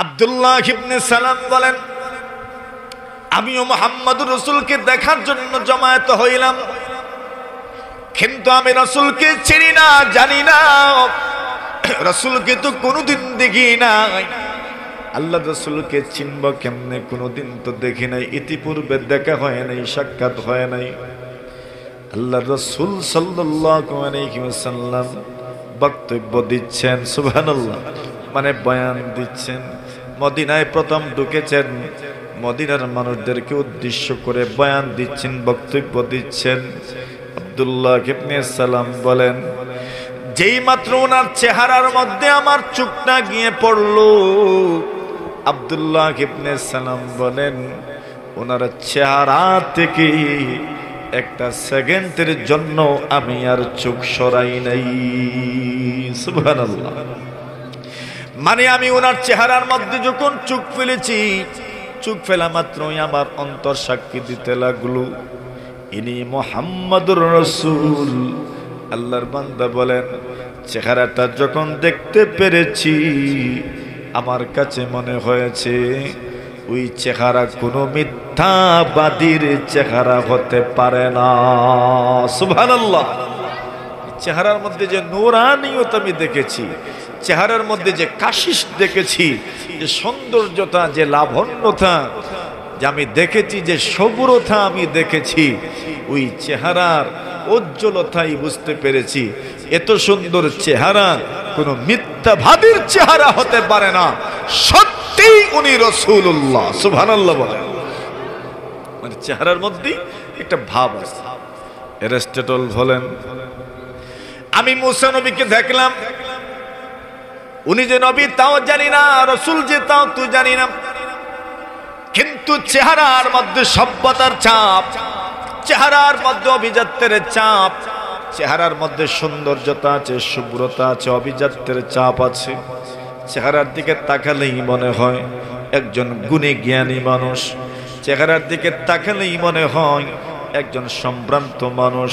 আব্দুল্লাহ ইবনে সালাম বলেন, আমিও মুহাম্মদুর রাসূলকে দেখার জন্য জমায়েত হইলাম, কিন্তু আমি রাসূলকে চিনি না, জানি না, রাসূলকে তো কোনোদিন দেখি নাই। আল্লাহ রাসূলকে চিনব কেমনে? কোনোদিন তো দেখি নাই, ইতিপূর্বে দেখা হয় নাই, সাক্ষাৎ হয় নাই। আল্লাহ রাসূল সাল্লাল্লাহু আলাইহি ওয়াসাল্লাম বক্তব্য দিচ্ছেন, সুবহানাল্লাহ, মানে বয়ান দিচ্ছেন। মদিনায় প্রথম ঢুকেছেন, মদিনার মানুষদেরকে উদ্দেশ্য করে বয়ান দিচ্ছেন, বক্তব্য দিচ্ছেন। আব্দুল্লাহ ইবনে সালাম বলেন, যেই মাত্র ওনার চেহারার মধ্যে আমার চোখটা গিয়ে পড়লো, আব্দুল্লাহ ইবনে সালাম বলেন, ওনার চেহারা থেকে একটা সেকেন্ডের জন্য আমি আর চোখ সরাই নাই। সুবহানাল্লাহ। মানে আমি ওনার চেহারার মধ্যে যখন চোখ ফেলেছি, চোখ ফেলা মাত্রই আমার অন্তর সাক্ষী দিতে লাগলো, ইনি মুহাম্মদুর রাসূল। আল্লাহর বান্দা বলেন, চেহারাটা যখন দেখতে পেরেছি, আমার কাছে মনে হয়েছে ওই চেহারা কোনো মিথ্যাবাদীর চেহারা হতে পারে না। সুবহানাল্লাহ। চেহারার মধ্যে যে নূরানিয়ত আমি দেখেছি, চেহারার মধ্যে যে কাশিশ দেখেছি, যে সৌন্দর্যতা, যে লাবণ্যতা যে আমি দেখেছি, যে সবুরতা আমি দেখেছি, ওই চেহারার উজ্জ্বলতাই বুঝতে পেরেছি এত সুন্দর চেহারা কোনো মিথ্যাবাদীর চেহারা হতে পারে না, সত্যিই উনি রাসূলুল্লাহ। সুবহানাল্লাহ বলেন। মানে চেহারার মধ্যে একটা ভাব আছে। এরিস্টটল বলেন, আমি মুসা নবীকে দেখলাম, উনি যে নবী তাও জানি না, রাসূল যে তাও তো জানি না, কিন্তু চেহারার মধ্যে সভ্যতার ছাপ, চেহারার মধ্যে অভিজাত্যের ছাপ, চেহারার মধ্যে সৌন্দর্যতা আছে, শুভ্রতা আছে, অভিজাত্যের ছাপ আছে। চেহারার দিকে তাকালেই মনে হয় একজন গুণী জ্ঞানী মানুষ, চেহারার দিকে তাকালেই মনে হয় একজন সম্ভ্রান্ত মানুষ।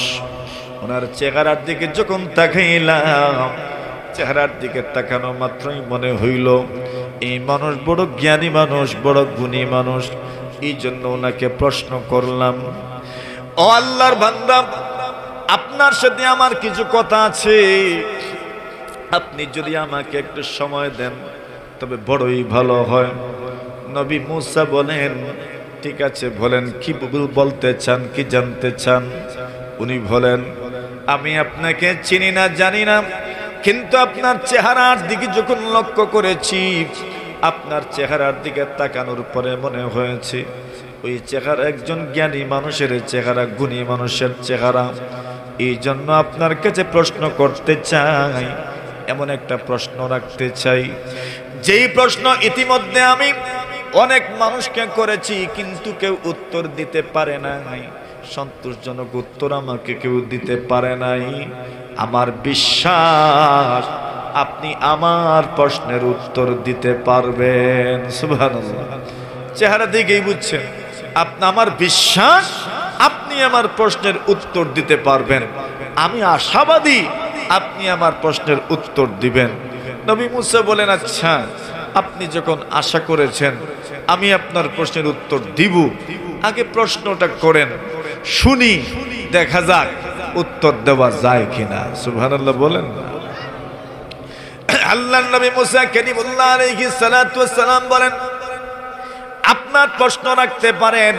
ওনার চেহারার দিকে যখন তাকাইলাম, চেহারার দিকে তাকানো মাত্রই মনে হইল এই মানুষ বড় জ্ঞানী মানুষ, বড় গুণী মানুষ। এই জন্য ওনাকে প্রশ্ন করলাম, ও আল্লাহর বান্দা, আপনার সাথে আমার কিছু কথা আছে, আপনি যদি আমাকে একটু সময় দেন তবে বড়ই ভালো হয়। নবী মুসা বলেন, ঠিক আছে, বলেন কি বলতে চান, কি জানতে চান? উনি বলেন, আমি আপনাকে চিনি না, জানি না, কিন্তু আপনার চেহারার দিকে যখন লক্ষ্য করেছি, আপনার চেহারার দিকে তাকানোর পরে মনে হয়েছে ওই চেহারা একজন জ্ঞানী মানুষের চেহারা, গুণী মানুষের চেহারা। এই জন্য আপনার কাছে প্রশ্ন করতে চাই, এমন একটা প্রশ্ন রাখতে চাই, যেই প্রশ্ন ইতিমধ্যে আমি অনেক মানুষকে করেছি, কিন্তু কেউ উত্তর দিতে পারে নাই, সন্তোষজনক উত্তর আমাকে কেউ দিতে পারে নাই। আমার বিশ্বাস আপনি আমার প্রশ্নের উত্তর দিতে পারবেন। সুবহানাল্লাহ। চেহারা দিকেই বুঝছেন, আমার বিশ্বাস আপনি আমার প্রশ্নের উত্তর দিতে পারবেন। আমি আশাবাদী আপনি আমার প্রশ্নের উত্তর দিবেন। নবী মুসা বলেন, আচ্ছা, আপনি যখন আশা করেছেন আমি আপনার প্রশ্নের উত্তর দিব, আগে প্রশ্নটা করেন, শুনি, দেখা যাক উত্তর দেওয়া যায় কিনা। সুবহানাল্লাহ বলেন। আল্লাহর নবী মুসা কালিমুল্লাহ আলাইহিস সালাতু ওয়াস সালাম বলেন, আপনার প্রশ্ন রাখতে পারেন,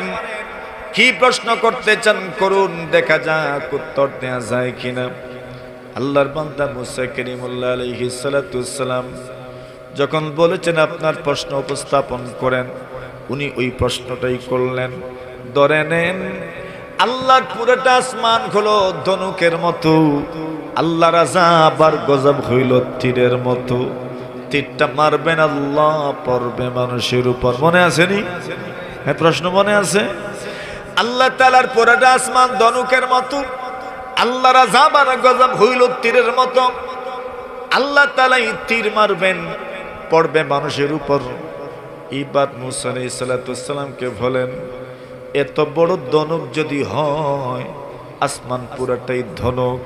কি প্রশ্ন করতে চান করুন, দেখা যাক উত্তর দেওয়া যায় কিনা। আল্লাহর বান্দা মুসা কালিমুল্লাহ আলাইহিস সালাতু ওয়াস সালাম যখন বলেছেন আপনার প্রশ্ন উপস্থাপন করেন, উনি ওই প্রশ্নটাই করলেন। ধরে নেন আল্লাহর পুরোটা আসমান হলো ধনুকের মতো, আল্লাহর আযাব আর গজব হইল তীরের মতো। তীরটা মারবেন আল্লাহ, পড়বে মানুষের উপর। মনে আসেনি? হ্যাঁ, প্রশ্ন মনে আছে? আল্লাহ তাআলার পুরোটা আসমান ধনুকের মতো, আল্লাহর আযাব আর গজব হইল তীরের মতো। আল্লাহ তাআলা তীর মারবেন, পড়বে মানুষের উপর। ইবাদ মুসা আলাইহিস সালাতু ওয়াস সালামকে বলেন, এত বড় ধনুক যদি হয়, আসমান পুরাটাই ধনুক,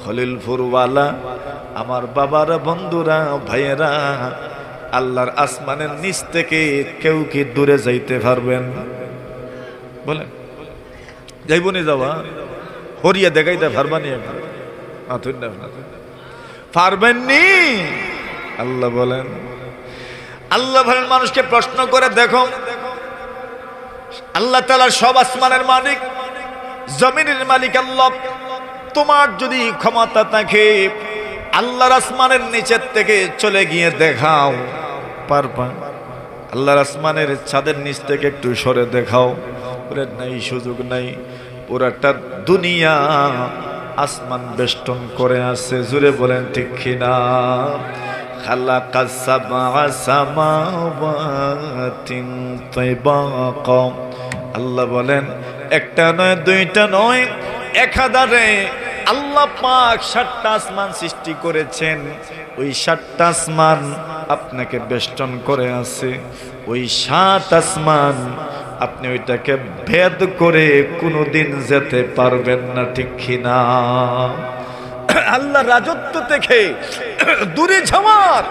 খলিলপুরওয়ালা আমার বাবারা, বন্ধুরা, ভাইয়েরা, আল্লাহর আসমানের নিচ থেকে কেউ কি দূরে যাইতে পারবেন? বলেন, যাইবনি? যাওয়া হরিয়া দেখাইতে পারবানি? পারবেননি? আল্লাহ বলেন, আল্লাহ বলেন মানুষকে প্রশ্ন করে দেখো, আল্লাহ তাআলা সব আসমানের মালিক, জমিনের মালিক আল্লাহ। তোমার যদি ক্ষমতা থাকে আল্লাহর আসমানের নিচের থেকে চলে গিয়ে দেখাও, পারবা? আল্লাহর আসমানের ছাদের নিচ থেকে একটু সরে দেখাও। বলে নাই, সুযোগ নাই। পুরাটা দুনিয়া আসমান বেষ্টন করে আছে। জুড়ে বলেন ঠিক কিনা? খালাকাস সাবআ সামাওয়াতিন তিবাকা। আল্লাহ বলেন একটা নয়, দুইটা নয়, একাধারে আল্লাহ পাক 7টা আসমান সৃষ্টি করেছেন। ওই 7টা আসমান আপনাকে বেষ্টন করে আছে। ওই 7 আসমান আপনি ওইটাকে ভেদ করে কোনোদিন যেতে পারবেন না, ঠিক কিনা? আল্লাহ রাজত্ব থেকে দূরে যাওয়ার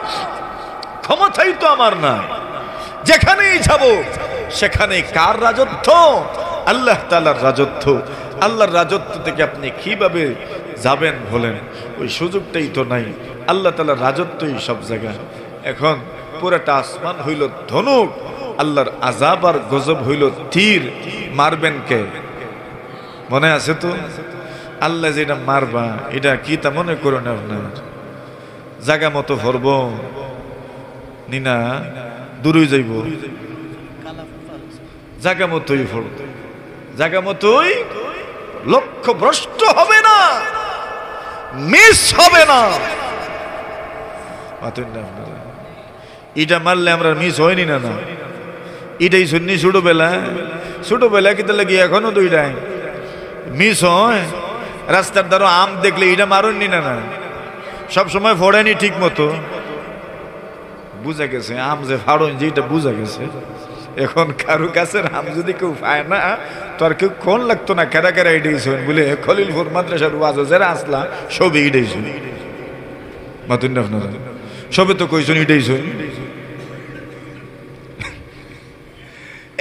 ক্ষমতাই তো আমার না। যেখানেই যাব সেখানে কার রাজত্ব? আল্লাহ তাআলার রাজত্ব। আল্লাহর রাজত্ব থেকে আপনি কিভাবে যাবেন বলেন? ওই সুযোগটাই তো নাই। আল্লাহ তাআলার রাজত্বই সব জায়গায়। এখন পুরাটা আসমান হইল ধনুক, আল্লাহর আযাব আর গজব হইল তীর। মারবেন কে? মনে আছে তো? আল্লাহ যেটা মারবা এটা কি তা মনে করো না? আপনার জায়গা মতো ভরব নিনা, দূরে যাইব, জায়গা মতোই ভরব, জায়গা মতোই। লক্ষ্য ভ্রষ্ট হবে না, মিস হবে না। এটা মারলে আমরা মিস হয়নি না? না, এটাই শুননি ছোটবেলা কিন্তু লাগে এখনো দুইটাই মিস হয়। রাস্তার দ্বারা আম দেখলে এটা মারুননি না? না, সব সময় ফোড়েনি ঠিক মতো। বুঝা গেছে আম যে ফাড়ন যেটা বুঝা গেছে। এখন কারু গাছের আম যদি কেউ পায় না, তো আর কেউ কোন লাগতো না কেরা কেরা এটাই শুন বলে খলিলপুর মাদ্রাসার ওয়াজ যারা আসলা সবে এটাই শুনি। মাতুন না আপনারা সবে তো কইছেন এটাই শুন।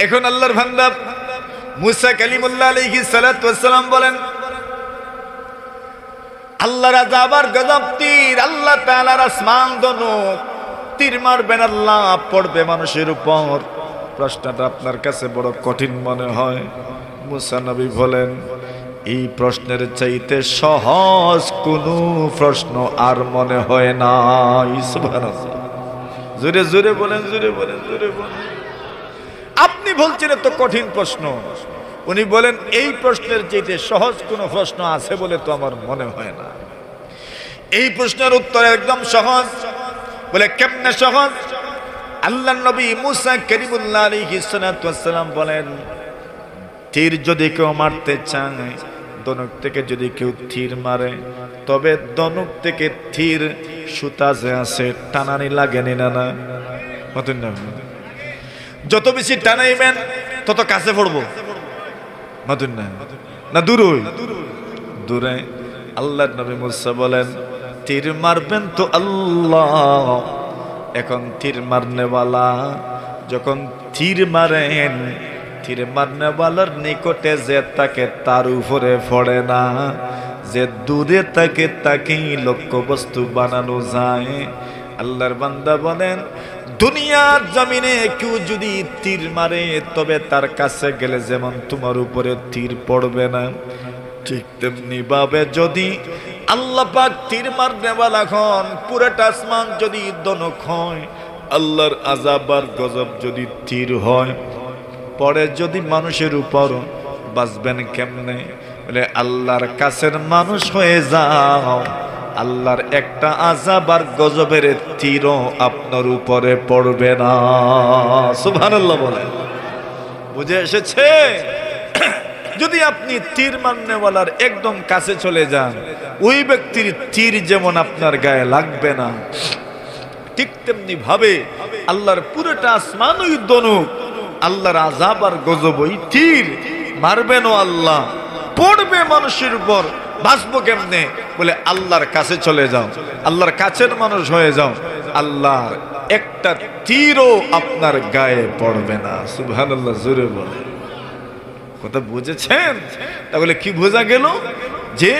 এখন আল্লাহর বান্দা মুসা কালিমুল্লাহ আলাইহিস সালাতু ওয়াস সালাম বলেন, আল্লাহর আযাব আর গজব তীর, আল্লাহ তাআলার আসমান ধনুক তীর মারবেন আল্লাহ, পড়বে মানুষের উপর। প্রশ্নটা আপনার কাছে বড় কঠিন মনে হয়। মুসা নবী বলেন, এই প্রশ্নের চাইতে সহজ কোনো প্রশ্ন আর মনে হয় না। সুবহানাল্লাহ। জোরে জোরে বলেন, জোরে বলেন, জোরে বলেন। আপনি বলছেন এত কঠিন প্রশ্ন, উনি বলেন এই প্রশ্নের চাইতে সহজ কোনো প্রশ্ন আছে বলে তো আমার মনে হয় না। এই প্রশ্নের উত্তর একদম সহজ। বলে কেমনে সহজ? আল্লাহর নবী মুসা কালিমুল্লাহ আলাইহিস সালাতু ওয়াস সালাম বলেন, তীর যদি কেউ মারতে চায়, ধনুক থেকে যদি কেউ তীর মারে, তবে ধনুক থেকে তীর সুতা যে আছে টানানি লাগেনি না? না, যত বেশি টানাইবেন তত কাছে পড়বো। মাতুন না, না দূরে দূরে। আল্লাহর নবী মুসা বলেন, তীর মারবেন তো আল্লাহ। এখন তীর মারনেওয়ালা যখন তীর মারেন, তীর মারনেওয়ালার নিকটে যে তাকে তার উপরে পড়ে না, যে দূরে তাকে তাকেই লক্ষ্য বস্তু বানানো যায়। আল্লাহর বান্দা বলেন, দুনিয়ার জমিনে কেউ যদি তীর মারে, তবে তার কাছে গেলে যেমন তোমার উপরে তীর পড়বে না, ঠিক তেমনি ভাবে যদি আল্লাহ পাক তীর মারনেওয়ালা হন, পুরোটা আসমান যদি ধনুক হয়, আল্লাহর আযাব আর গজব যদি তীর হয়, পরে যদি মানুষের উপর, বাঁচবেন কেমনে? বলে আল্লাহর কাছের মানুষ হয়ে যাও, আল্লাহর একটা আযাব আর গজবের তীরও আপনার উপরে পড়বে না। সুবহানাল্লাহ বলেন। বুঝে এসেছে? যদি আপনি তীর মারনেওয়ালার একদম কাছে চলে যান, ওই ব্যক্তির তীর যেমন আপনার গায়ে লাগবে না, ঠিক তেমনি ভাবে আল্লাহর পুরোটা আসমান ওই ধনুক, আল্লাহর আযাব আর গজব ওই তীর মারবেনও আল্লাহ, পড়বে মানুষের উপর। বাঁচবো কেমনে? বলে আল্লাহর কাছে চলে যাও, আল্লাহর কাছের মানুষ হয়ে যাও, আল্লাহর একটা তীরও আপনার গায়ে পড়বে না। সুবহানাল্লাহ, জোরে বলে। কথা বুঝেছেন? তাহলে কি বোঝা গেল? যে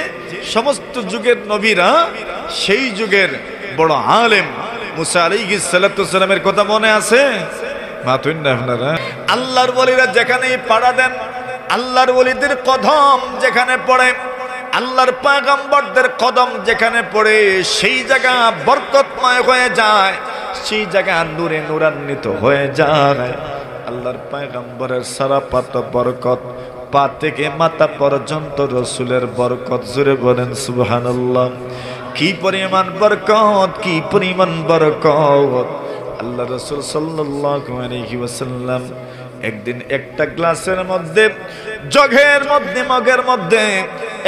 সমস্ত যুগের নবীরা সেই যুগের বড় আলেম মুসা আলাইহিস সালাতু সালামের কথা মনে আছে? মাতুন না আপনারা? আল্লাহর ওলিরা যেখানেই পাড়া দেন, আল্লাহর ওলিদের কদম যেখানে পড়ে, আল্লাহর পয়গম্বরদের কদম যেখানে পড়ে, সেই জায়গা বরকতময় হয়ে যায়, সেই জায়গা নূরে নূরান্বিত হয়ে যায়। আল্লাহর পয়গম্বরের সারা পাত বরকত, পা থেকে মাথা পর্যন্ত রসুলের বরকত। জোরে বলেন সুবহানাল্লাহ। কি পরিমাণ বরকত, কি পরিমাণ বরকত! আল্লাহ রাসূল সাল্লাল্লাহু আলাইহি ওয়াসাল্লাম একদিন একটা গ্লাসের মধ্যে, জগের মধ্যে, মগের মধ্যে,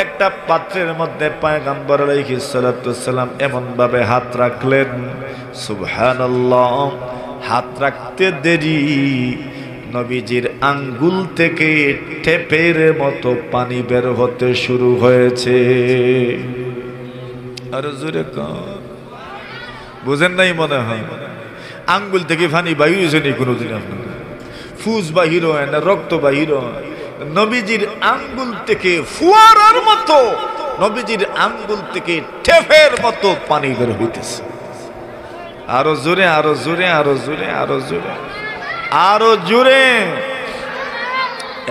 একটা পাত্রের মধ্যে পয়গম্বর আলাইহিস সালাতু সালাম এমন ভাবে হাত রাখলেন, সুবহানাল্লাহ, হাত রাখতে দেরি নবীজির আঙ্গুল থেকে টেপের মতো পানি বের হতে শুরু হয়েছে। আর জোরে বুঝেন নাই মনে হয়? আঙ্গুল থেকে পানি বাহির হয়েছে নি কোনোদিন? আপনার ফুস বাহির হয় না, রক্ত বাহির হয়? নবীজির আঙ্গুল থেকে ফুয়ারার মতো, নবীজির আঙ্গুল থেকে টেপের মতো পানি বের হইতেছে। আরো জোরে, আরো জোরে, আরো জোরে, আরো জোরে, আরো জোরে।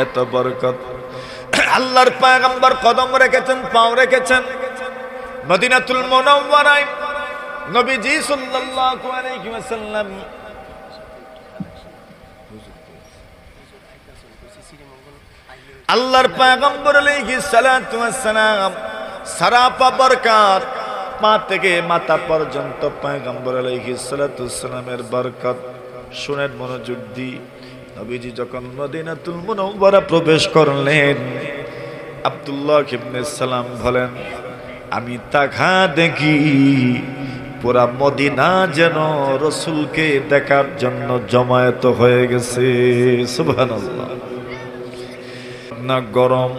এত বরকত! আল্লাহর পয়গম্বর কদম রেখেছেন, পাও রেখেছেন মদিনাতুল মুনাওয়ারায়। নবীজি সাল্লাল্লাহু আলাইহি ওয়াসাল্লাম আল্লাহর পয়গম্বর আলাইহিস সালাতু ওয়াস সালাম সারাপা বরকত, পা থেকে মাথা পর্যন্ত পয়গম্বর আলাইহিস সালাতু ওয়াস সালামের বরকত। শুনেন মনোযোগ দিয়ে, নবীজি যখন মদিনাতুল মুনাওয়ারা প্রবেশ করলেন, আব্দুল্লাহ ইবনে সালাম বলেন, আমি তাকা দেখি পুরা মদিনা যেন রসুলকে দেখার জন্য জমায়েত হয়ে গেছে। সুবহানাল্লাহ। না গরম,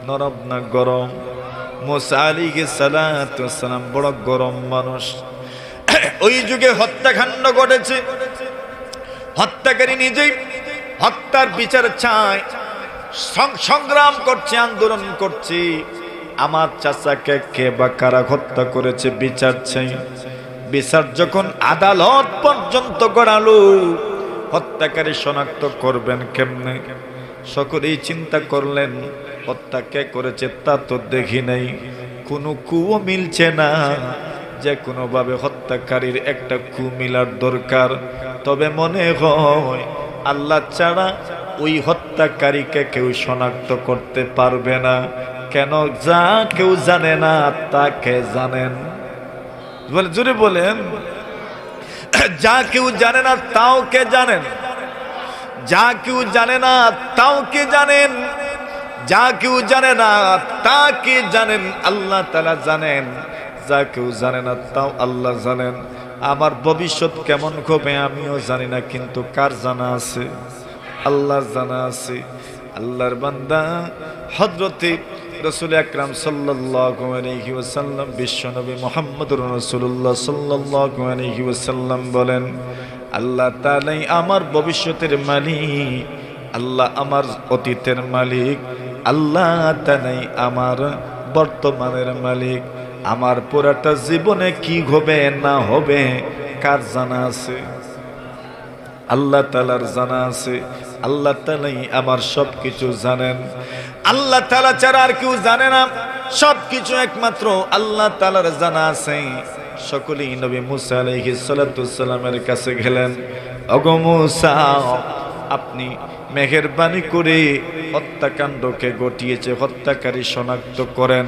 নরম না গরম। মুসা আলাইহিস সালাতু ওয়াস সালাম বড় গরম মানুষ। ওই যুগে হত্যাকাণ্ড ঘটেছে, হত্যাকারী নিজেই হত্যার বিচার চায়, সংগ্রাম করছে, আন্দোলন করছে। আমার চাচাকে কে বা কারা হত্যা করেছে বিচার চাই। বিচার যখন আদালত পর্যন্ত গড়ালো, হত্যাকারী শনাক্ত করবেন কেমনে? সকলেই চিন্তা করলেন, হত্যা কে করেছে তা তো দেখি নাই, কোনো কুও মিলছে না, যে কোনোভাবে হত্যাকারীর একটা কু মিলার দরকার। তবে মনে হয় আল্লাহ ছাড়া ওই হত্যাকারীকে কেউ শনাক্ত করতে পারবে না। কেন? যা কেউ জানে না তাকে জানেন। জোরে বলেন, যা কেউ জানে না তাও কে জানেন? যা কেউ জানে না তাও কে জানেন? যা কেউ জানে না তাকে জানেন, আল্লাহ তাআলা জানেন। যা কেউ জানে না তাও আল্লাহ জানেন। আমার ভবিষ্যৎ কেমন হবে আমিও জানি না, কিন্তু কার জানা আছে? আল্লাহর জানা আছে। আল্লাহর বান্দা হযরতে রাসূল আকরাম সাল্লাল্লাহু আলাইহি ওয়াসাল্লাম, বিশ্বনবী মুহাম্মদুর রাসূলুল্লাহ সাল্লাল্লাহু আলাইহি ওয়াসাল্লাম বলেন, আল্লাহ তাআলাই আমার ভবিষ্যতের মালিক, আল্লাহ আমার অতীতের মালিক, আল্লাহ তাআলাই আমার বর্তমানের মালিক। আমার পুরাটা জীবনে কি হবে না হবে কার জানা আছে? আল্লাহ তাআলার জানা আছে। আল্লাহ তাআলাই আমার সবকিছু জানেন। আল্লাহ তাআলা ছাড়া আর কেউ জানে না। সবকিছু একমাত্র আল্লাহ তাআলার জানা আছে। সকলেই নবী মুসা আলাইহিস সালাতু সালামের কাছে গেলেন, ওগো মুসা, আপনি মেহেরবানি করে হত্যাকাণ্ডকে ঘটিয়েছে হত্যাকারী শনাক্ত করেন,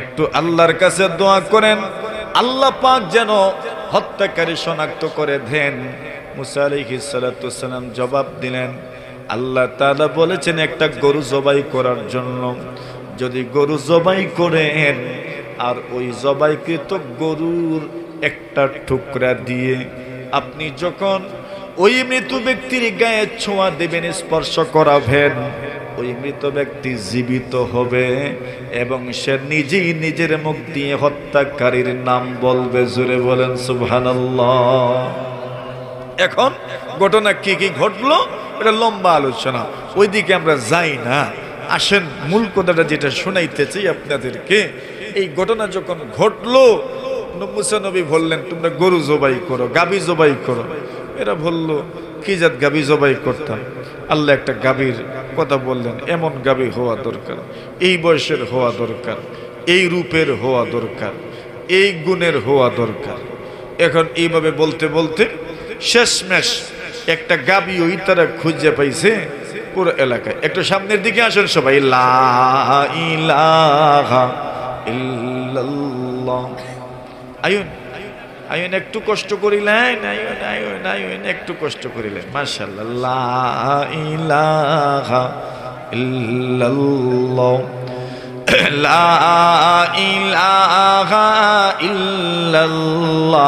একটু আল্লাহর কাছে দোয়া করেন, আল্লাহ পাক যেন হত্যাকারী শনাক্ত করে দেন। মুসা আলাইহিস সালাতু সালাম জবাব দিলেন, আল্লাহ তাআলা বলেছেন একটা গরু জবাই করার জন্য। যদি গরু জবাই করেন আর ওই জবাইকৃত গরুর একটা টুকরা দিয়ে আপনি যখন ওই মৃত ব্যক্তির গায়ে ছোঁয়া দেবেন, স্পর্শ করাবেন, ওই মৃত ব্যক্তি জীবিত হবে এবং সে নিজেই নিজের মুখ দিয়ে হত্যাকারীর নাম বলবে। জোরে বলেন সুবহানাল্লাহ। এখন ঘটনা কি কি ঘটলো এটা লম্বা আলোচনা, ওইদিকে আমরা যাই না। আসেন মূল কথাটা যেটা শোনাইতে চাই আপনাদেরকে। এই ঘটনা যখন ঘটলো, মুসা নবী বললেন তোমরা গরু জবাই করো, গাভী জবাই করো। এরা বললো কি জাত গাভী জবাই করতাম? আল্লাহ একটা গাভীর কথা বললেন, এমন গাভী হওয়া দরকার, এই বয়সের হওয়া দরকার, এই রূপের হওয়া দরকার, এই গুণের হওয়া দরকার। এখন এইভাবে বলতে বলতে শেষমেশ একটা গাভী ওই তারা খুঁজে পাইছে পুরো এলাকায়। একটু সামনের দিকে আসেন সবাই। লা ইলাহা ইল্লাল্লাহ। আয়ুন আয়ুন একটু কষ্ট করিলেন, আয়ুন আয়ুন আয়ুন একটু কষ্ট করিলেন। মাশাআল্লাহ। লা ইলাহা ইল্লাল্লাহ, লা ইলাহা ইল্লাল্লাহ,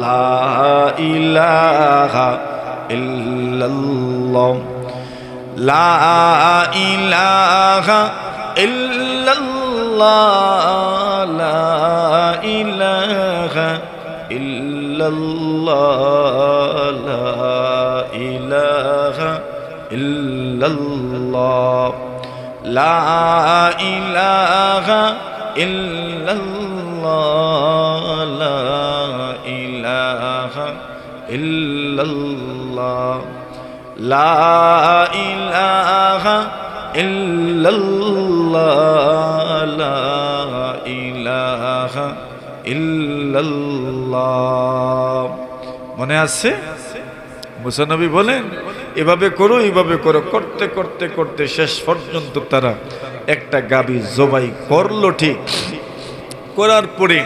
লা ইলাহা ইল্লাল্লাহ, লা ইলাহা ইল্লাল্লাহ, লা ইলাহা ইল্লাল্লাহ, লা ইলাহা ইল্লাল্লাহ, লা ইলাহা ইল্লাল্লাহ, লা ইলাহা ইল্লাল্লাহ, লা ইলাহা ইল্লাল্লাহ, লা ইলাহা ইল্লাল্লাহ। মনে আছে? মুসা নবী বলেন এভাবে করো, এইভাবে করো। করতে করতে করতে শেষ পর্যন্ত তারা একটা গাভী জবাই করলো। ঠিক করার পরে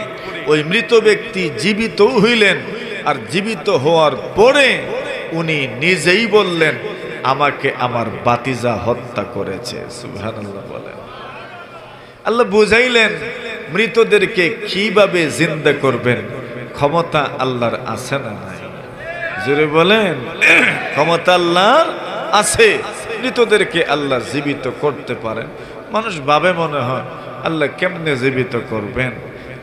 ওই মৃত ব্যক্তি জীবিত হইলেন, আর জীবিত হওয়ার পরে উনি নিজেই বললেন আমাকে আমার বাতিজা হত্যা করেছে। সুবহানাল্লাহ বলেন। আল্লাহ বুঝাইলেন মৃতদেরকে কিভাবে জিন্দা করবেন। ক্ষমতা আল্লাহর আছে না নাই? জোরে বলেন। ক্ষমতা আল্লাহর আছে, মৃতদেরকে আল্লাহ জীবিত করতে পারেন। মানুষ ভাবে মনে হয় আল্লাহ কেমনে জীবিত করবেন।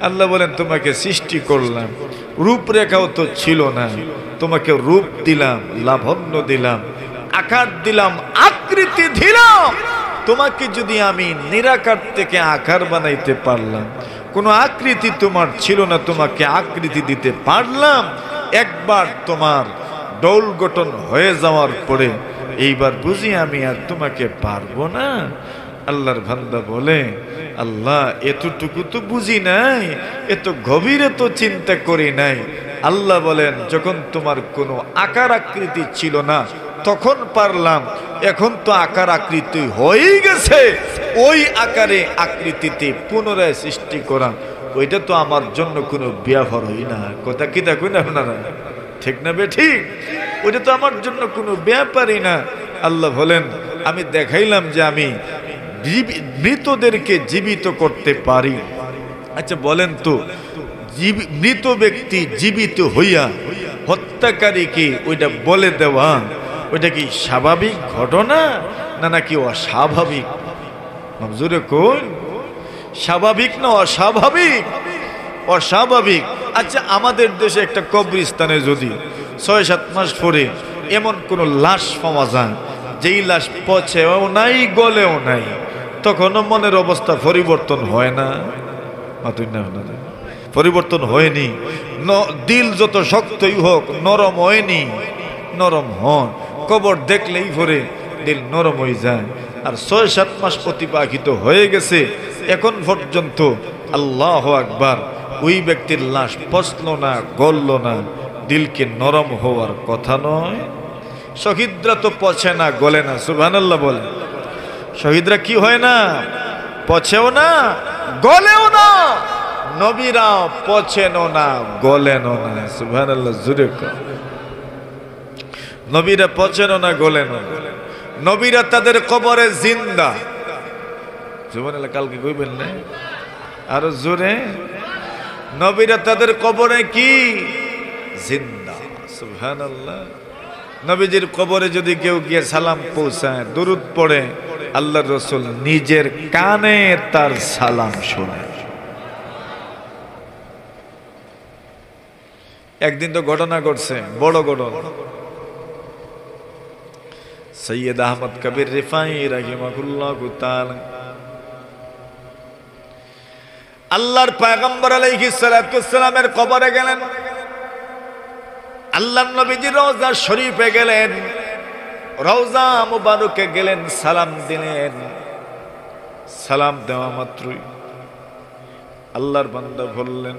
আল্লাহ বলেন তোমাকে সৃষ্টি করলাম, রূপরেখাও তো ছিল না, তোমাকে রূপ দিলাম, লাবণ্য দিলাম, আকার দিলাম, আকৃতি দিলাম। তোমাকে যদি আমি নিরাকার থেকে আকার বানাইতে পারলাম, কোনো আকৃতি তোমার ছিল না, তোমাকে আকৃতি দিতে পারলাম। একবার তোমার ডৌল গঠন হয়ে যাওয়ার পরে এইবার বুঝি আমি আর তোমাকে পারবো না। আল্লাহর বান্দা বলে আল্লাহ এতটুকু তো বুঝি নাই, এত গভীরে তো চিন্তা করি নাই। আল্লাহ বলেন যখন তোমার কোনো আকার আকৃতি ছিল না তখন পারলাম, এখন তো আকার আকৃতি হয়েই গেছে, ওই আকারে আকৃতিতে পুনরায় সৃষ্টি করা ওইটা তো আমার জন্য কোনো ব্যবহার হই না। কথা কি দেখুন আপনারা, ঠিক না বে ঠিক? ওইটা তো আমার জন্য কোনো ব্যাপারই না। আল্লাহ বলেন আমি দেখাইলাম যে আমি মৃতদেরকে জীবিত করতে পারি। আচ্ছা বলেন তো, মৃত ব্যক্তি জীবিত হইয়া হত্যাকারীকে ওইটা বলে দেওয়া, ওইটা কি স্বাভাবিক ঘটনা না নাকি অস্বাভাবিক? জোরে কোন, স্বাভাবিক না অস্বাভাবিক? অস্বাভাবিক। আচ্ছা আমাদের দেশে একটা কবরস্থানে যদি ৬-৭ মাস পরে এমন কোন লাশ পাওয়া যায় যেই লাশ পচেও নাই গলেও নাই, তখনও মনের অবস্থা পরিবর্তন হয় না? পরিবর্তন হয়নি। দিল যত শক্তই হোক নরম হয়নি, নরম হয়। কবর দেখলেই পরে দিল নরম হয়ে যায়। আর ৬-৭ মাস অতিবাহিত হয়ে গেছে, এখন পর্যন্ত আল্লাহু আকবার ওই ব্যক্তির লাশ পচলো না, গলল না, দিলকে নরম হওয়ার কথা নয়। শহীদরা তো পচে না, গলে না। সুবহানাল্লাহ বলে। শহীদরা কি হয় না? পচেও না, গলেও না। নবীরা পচেনও না, গলেনও না। সুবহানাল্লাহ জোরে কর। নবীরা পচেনও না, গলেন না। নবীরা তাদের কবরে জিন্দা। সুবহানাল্লাহ, কালকে কইবেন না আরো জোরে? নবীরা তাদের কবরে কি? জিন্দা। সুবহানাল্লাহ। নবীজির কবরে যদি কেউ গিয়ে সালাম পৌঁছায়, দুরূদ পড়ে, আল্লাহর রাসূল নিজের কানে তার সালাম শোনে। একদিন তো ঘটনা ঘটছে, বড় ঘটনা। সৈয়দ আহমদ কবির রিফাই রাহিমাহুল্লাহু তাআলা আল্লাহর পয়গম্বর আলাইহিস সালাতু ওয়াস সালামের কবরে গেলেন। আল্লাহর নবীজি রওজা শরীফে গেলেন, রওজা মুবারকে গেলেন, সালাম দিলেন। সালাম দেওয়া মাত্রই আল্লাহর বান্দা বললেন,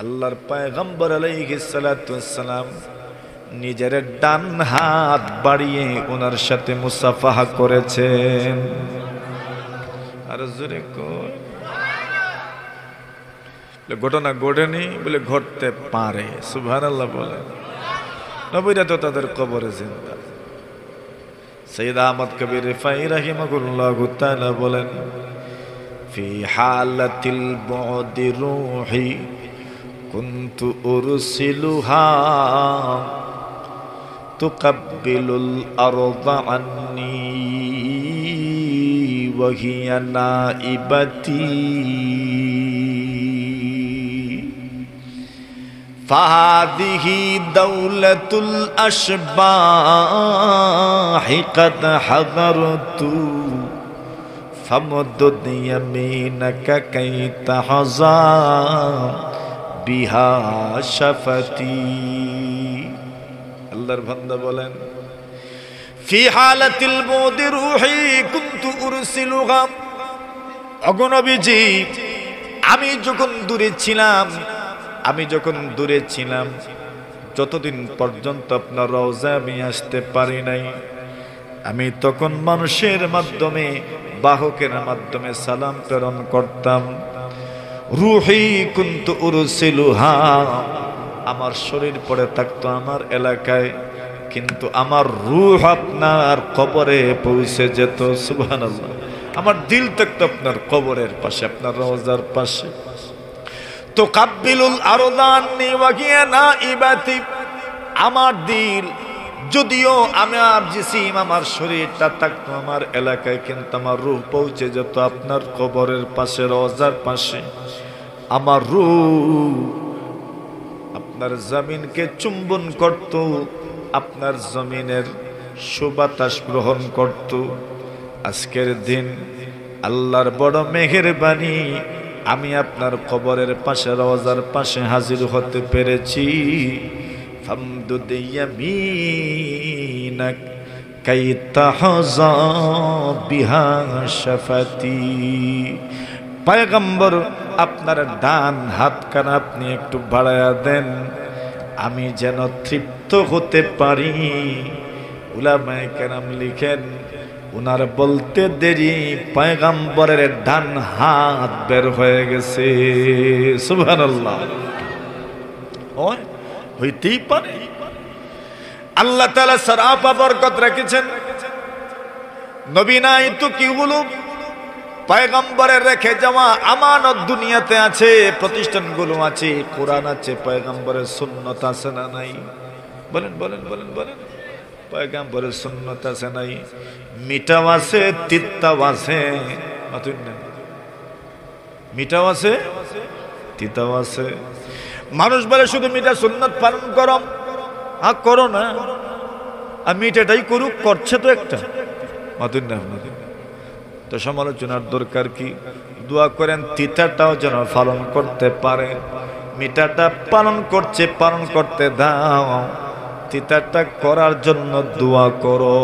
আল্লাহর পয়গম্বর আলাইহিস সালাতু ওয়াস সালাম নিজের ডান হাত বাড়িয়ে ওনার সাথে মুসাফাহা করেছেন। আর জোরে কই, ঘটনা ঘটেনি বলে ঘটতে পারে, সুবহানাল্লাহ বলেন। নবীরা তো তাদের কবরে জিন্দা। সৈয়দ আহমদ কবির রিফাই রাহিমাহুল্লাহু তাআলা বলেন, ফি হালাতিল বুদি রূহি কুনতু উরসিলুহা তুকাব্বিলুল আরদা আন্নী ওয়া হিয়া নাইবাতি ফাহাদিহি দাওলাতুল আশবাহি কাদ হাযারতু ফামদুদ ইয়ামিনাকা কাই তাহযা বিহা শাফাতি। আল্লাহর বান্দা বলেন, ফি হালাতিল বুদি রূহি কুনতু উরসিলুহা, ওগো নবীজি আমি যখন দূরে ছিলাম, যতদিন পর্যন্ত আপনার রওজা আমি আসতে পারি নাই, আমি তখন মানুষের মাধ্যমে, বাহকের মাধ্যমে সালাম প্রেরণ করতাম। রূহি কুনতু উরসিলুহা, আমার শরীর পড়ে থাকতো আমার এলাকায়, কিন্তু আমার রূহ আপনার কবরে পৌঁছে যেত। সুবহানাল্লাহ। আমার দিল থাকতো আপনার কবরের পাশে, আপনার রওজার পাশে। তো কাব্বিলুল আরদানি ওয়া হিয়া নাইবাতি, আমার দিল, যদিও আমার জিসিম, আমার শরীরটা থাকতো আমার এলাকায়, কিন্তু আমার রূহ পৌঁছে যেত আপনার কবরের পাশে, রওজার পাশে। আমার রূহ আপনার জমিনকে চুম্বন করত, আপনার জমিনের সুবাতাস গ্রহণ করত। আজকের দিন আল্লাহর বড় মেহেরবানি, আমি আপনার কবরের পাশে, রওজার পাশে হাজির হতে পেরেছি। ফামদুদ ইয়ামিনাক কাই তাহযা বিহা শাফাতি। পয়গম্বর আপনার ডান হাতখানা আপনি একটু বাড়ায়া দেন, আমি যেন তৃপ্ত হতে পারি। উলামায়ে কেরাম লিখেন, উনার বলতে দেরি পয়গম্বরের ডান হাত বের হয়ে গেছে। সুবহানাল্লাহ। হইতেই পারে। আল্লাহ তাআলা সরাফা বরকত রেখেছেন। নবী নাই তো কি হলো, পয়গম্বরের রেখে যাওয়া আমানত দুনিয়াতে আছে, প্রতিষ্ঠানগুলো আছে, কোরআন আছে, পয়গম্বরের সুন্নাত আছে না নাই? বলেন বলেন বলেন বলেন। পয়গম্বরের সুন্নাত আছে নাই? মিঠাও আছে, তিতাও আছে। মিঠাও আছে, তিতাও আছে। মানুষ বলে শুধু মিঠা সুন্নাত পালন করো, করো না, আর মিঠাটাই করুক, করছে তো একটা। মাতুন না আপনাদের তো সমালোচনার দরকার কি? দোয়া করেন তিতাটাও যেন পালন করতে পারে। মিঠাটা পালন করছে, পালন করতে দাও, তিতাটা করার জন্য দোয়া করো।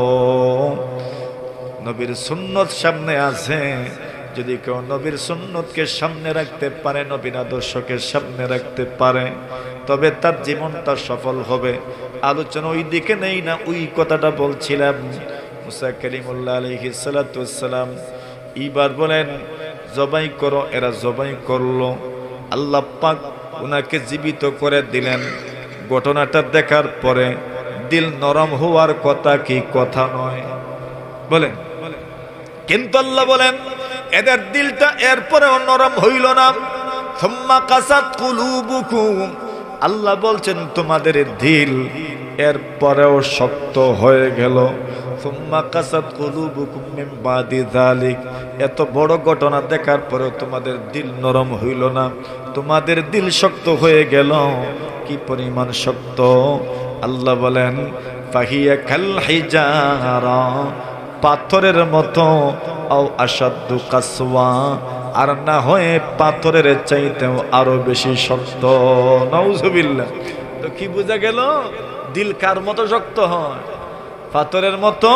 নবীর সুন্নত সামনে আছে, যদি কেউ নবীর সুন্নতকে সামনে রাখতে পারে, নবীর আদর্শকে সামনে রাখতে পারে, তবে তার জীবনটা সফল হবে। আলোচনা ওই দিকে নেই না, ওই কথাটা বলছিলাম। মুসা কালিমুল্লাহ আলাইহিস সালাতু ওয়াস সালাম এইবার বলেন জবাই করো, এরা জবাই করলো। আল্লাহ পাক ওনাকে জীবিত করে দিলেন। ঘটনাটা দেখার পরে দিল নরম হওয়ার কথা কি কথা নয়? বলেন। কিন্তু আল্লাহ বলেন এদের দিলটা এরপরেও নরম হইল না। সুম্মা কাসাত কুলুবুকুম, আল্লাহ বলছেন তোমাদের দিল এরপরেও শক্ত হয়ে গেল। সুম্মা কাসাত কুলুবুকুম মিন বাদি যালিক, এত বড় ঘটনা দেখার পরেও তোমাদের দিল নরম হইল না, তোমাদের দিল শক্ত হয়ে গেল। কি পরিমাণ শক্ত! আল্লাহ বলেন ফাহিয়া কাল হিজারা, পাথরের মতো, আও আশাদ্দু কাসওয়া, আর না হয়ে পাথরের চাইতেও আরো বেশি শক্ত। নাউজুবিল্লাহ। তো কি বোঝা গেল? দিল কার মতো শক্ত হয়? পাথরের মতো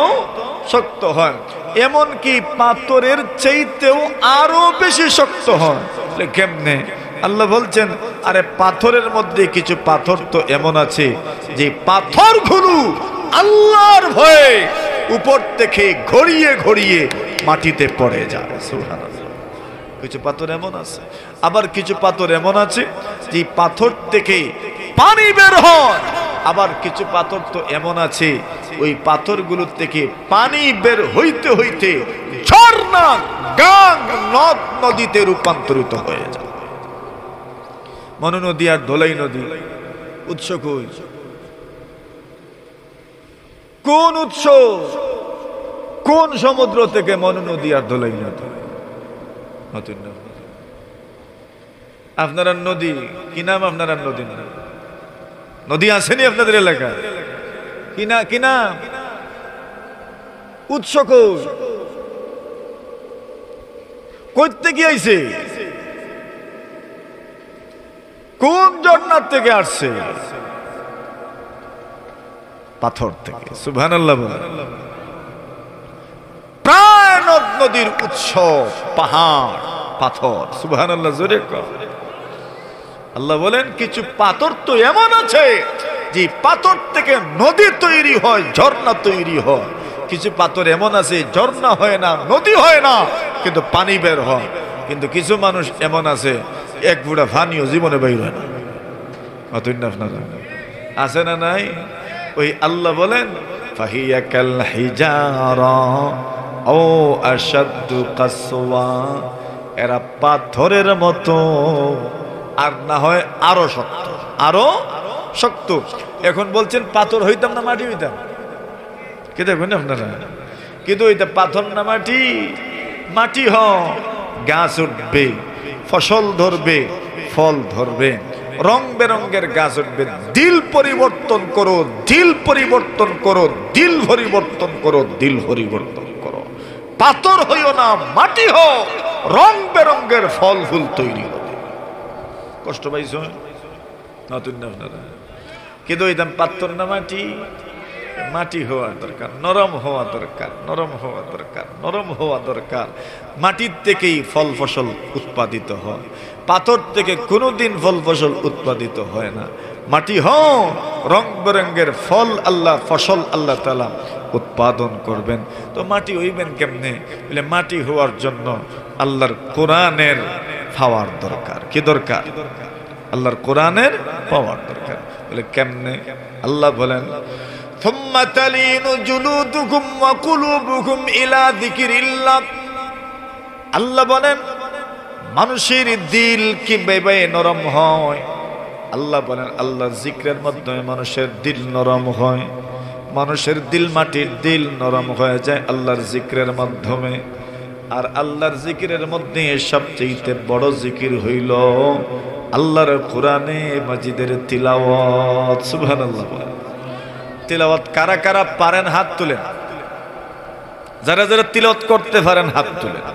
শক্ত হয়। এমন কি পাথরের চাইতেও আরো বেশি শক্ত হয়। কেমনে? আল্লাহ বলছেন, আরে পাথরের মধ্যে কিছু পাথর তো এমন আছে যে পাথরগুলো আল্লাহর ভয়ে উপর থেকে ঘড়িয়ে ঘড়িয়ে মাটিতে পড়ে যায়। সুবহানাল্লাহ। কিছু পাথর এমন আছে, আবার কিছু পাথর এমন আছে যে পাথর থেকে পানি বের হয়। আবার কিছু পাথর তো এমন আছে ওই পাথরগুলো থেকে পানি বের হইতে হইতে ঝর্ণা, গাং, নদ নদীতে রূপান্তরিত হয়ে যায়। মনু নদী আর ধলাই নদী উৎস কই? কোন উৎস? কোন সমুদ্র থেকে মনু নদী আর ধলাই নদী? আপনারা নদী কি নাম? আপনারা নদী নদী আসেনি আপনাদের এলাকা? কি নাম? উৎস কই থেকে আইছে? কোন ঝর্ণার থেকে আসছে? পাথর থেকে। সুবহানাল্লাহ। প্রায় নদ নদীর উৎস পাহাড়, পাথর। সুবহানাল্লাহ, জোরে কর। আল্লাহ বলেন কিছু পাথর তো এমন আছে যে পাথর থেকে নদী তৈরি হয়, ঝর্ণা তৈরি হয়। কিছু পাথর এমন আছে ঝর্ণা হয় না, নদী হয় না, কিন্তু পানি বের হয়। কিন্তু কিছু মানুষ এমন আছে এক বুড়া পানিও জীবনে বের হয় না। আপনারা আছে না নাই? ওই আল্লাহ বলেন ফাহিয়া কাল হিজারা ও আশাদ্দু কাসওয়া, এরা পাথরের মতো, আর না হয় আরো শক্ত, আরো শক্ত। এখন বলছেন পাথর হইতাম না মাটি হইতাম? কি দেখবেন আপনারা? কিন্তু ওইটা পাথর না মাটি? মাটি হ, গাছ উঠবে, ফসল ধরবে, ফল ধরবে, রং বেরঙ্গের গাছ উঠবে। দিল পরিবর্তন করো, দিল পরিবর্তন করো, দিল পরিবর্তন করো, দিল পরিবর্তন করো। পাথর হইও না, মাটি হও, রং বেরঙ্গের ফল ফুল তৈরি হবে। কষ্ট পাইছ নতুন না আপনারা? কিন্তু ওইদাম পাথর না মাটি? মাটি হওয়া দরকার, নরম হওয়া দরকার, নরম হওয়া দরকার, নরম হওয়া দরকার। মাটির থেকেই ফল ফসল উৎপাদিত হয়, পাথর থেকে কোনোদিন ফল ফসল উৎপাদিত হয় না। মাটি হও, রং বেরঙ্গের ফল আল্লাহ, ফসল আল্লাহ তাআলা উৎপাদন করবেন। তো মাটি হইবেন কেমনে? বলে মাটি হওয়ার জন্য আল্লাহর কোরআনের পাওয়ার দরকার। কি দরকার? আল্লাহর কোরআনের পাওয়ার দরকার। বলে কেমনে? আল্লাহ বলেন থুম্মা তালিনু জুলুদুকুম ওয়া কুলুবুকুম ইলা যিকরিল্লাহ। আল্লাহ বলেন মানুষের দিল কিভাবে নরম হয়? আল্লাহ বলেন আল্লাহর জিকরের মাধ্যমে মানুষের দিল নরম হয়। মানুষের দিল, মাটির দিল নরম হয়ে যায় আল্লাহর জিকরের মাধ্যমে। আর আল্লাহর জিকিরের মধ্যে সবচেয়ে বড় জিকির হইল আল্লাহর কোরআনে মাজিদের তিলাওয়াত। সুবহানাল্লাহ। তিলাওয়াত কারা কারা পারেন হাত তুলেন। যারা যারা তিলাওয়াত করতে পারেন হাত তুলেন।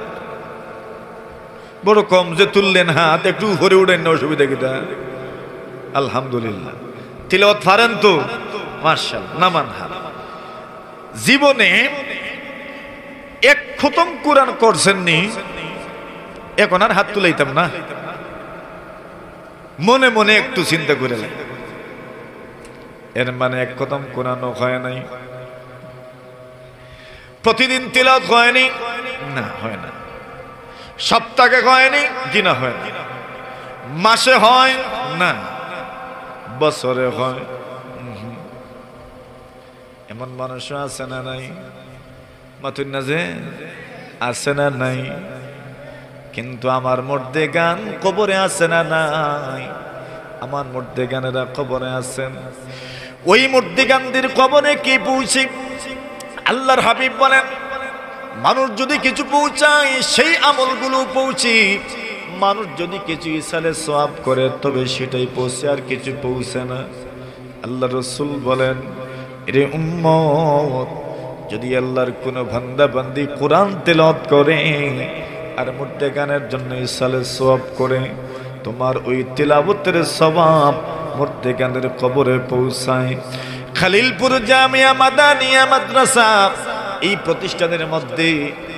বড় কম যে তুললেন হাত, একটু উপরে উঠেন না, অসুবিধা কিটা? আলহামদুলিল্লাহ। তিলাওয়াত পারেন তো? মাশাআল্লাহ। নামান হাত। জীবনে এক খতম কোরআন করছেননি, এখন আর হাত তুলাইতাম না। মনে মনে একটু চিন্তা করে লাগে, এর মানে এক খতম কোরআনও হয় নাই, প্রতিদিন তিলাওয়াত হয়নি, না হয় না, সপ্তাহে হয়নি, দিনে হয় না, মাসে হয় না, বছরে হয়। এমন মানুষও আছে না নাই? মাতুন না যে আছে না নাই? কিন্তু আমার মধ্যে গান কবরে আছে না নাই? আমার মধ্যে গানেরা কবরে আছেন। ওই মূর্তিকান্দির কবরে কি পৌঁছে? আল্লাহর হাবিব বলেন, মানুষ যদি কিছু পৌঁছায় সেই আমলগুলো পৌঁছে, মানুষ যদি কিছু ইসালে সওয়াব করে তবে সেটাই পৌঁছে, আর কিছু পৌঁছে না। আল্লাহ রাসূল বলেন, রে উম্মত, যদি আল্লাহর কোনো বান্দা বান্দি কোরআন তেলাওয়াত করে আর মুর্দেগানের জন্য ইসালে সওয়াব করে, তোমার ওই তিলাওয়াতের সওয়াব মুর্দেগানের কবরে পৌঁছায়। খলিলপুর জামিয়া মাদানিয়া মাদ্রাসা, এই প্রতিষ্ঠানের মধ্যে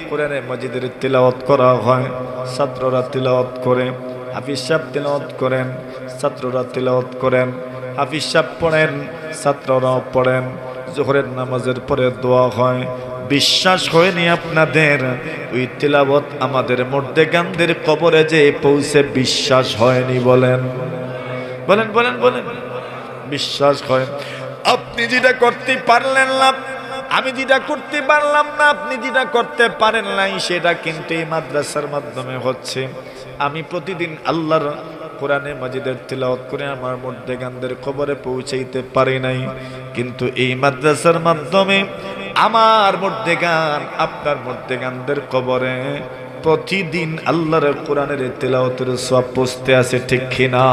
কোরআনে মাজিদের তিলাওয়াত করা হয়। ছাত্ররা তিলাওয়াত করে, হাফিজ সাহেব তিলাওয়াত করেন, ছাত্ররা তিলাওয়াত করেন, হাফিজ সাহেব পড়েন, ছাত্ররাও পড়েন। জোহরের নামাজের পরে দোয়া হয়। বিশ্বাস হয়নি আপনাদের? ওই তিলাওয়াত আমাদের মুর্দেগানদের কবরে যে পৌঁছে, বিশ্বাস হয়নি? বলেন বলেন বলেন বলেন, বিশ্বাস হয়? আপনি যেটা করতে পারলেন না, আমি যেটা করতে পারলাম না, আপনি যেটা করতে পারেন নাই, সেটা কিন্তু এই মাদ্রাসার মাধ্যমে হচ্ছে। আমি প্রতিদিন আল্লাহর কোরআনে মাজিদের তিলাওয়াত করে আমার মুর্দেগানদের কবরে পৌঁছাইতে পারি নাই, কিন্তু এই মাদ্রাসার মাধ্যমে আমার মুর্দেগান, আপনার মুর্দেগানদের কবরে প্রতিদিন আল্লাহর কোরআনের তিলাওয়াতের সওয়াব পৌঁছতে আছে, ঠিক কিনা?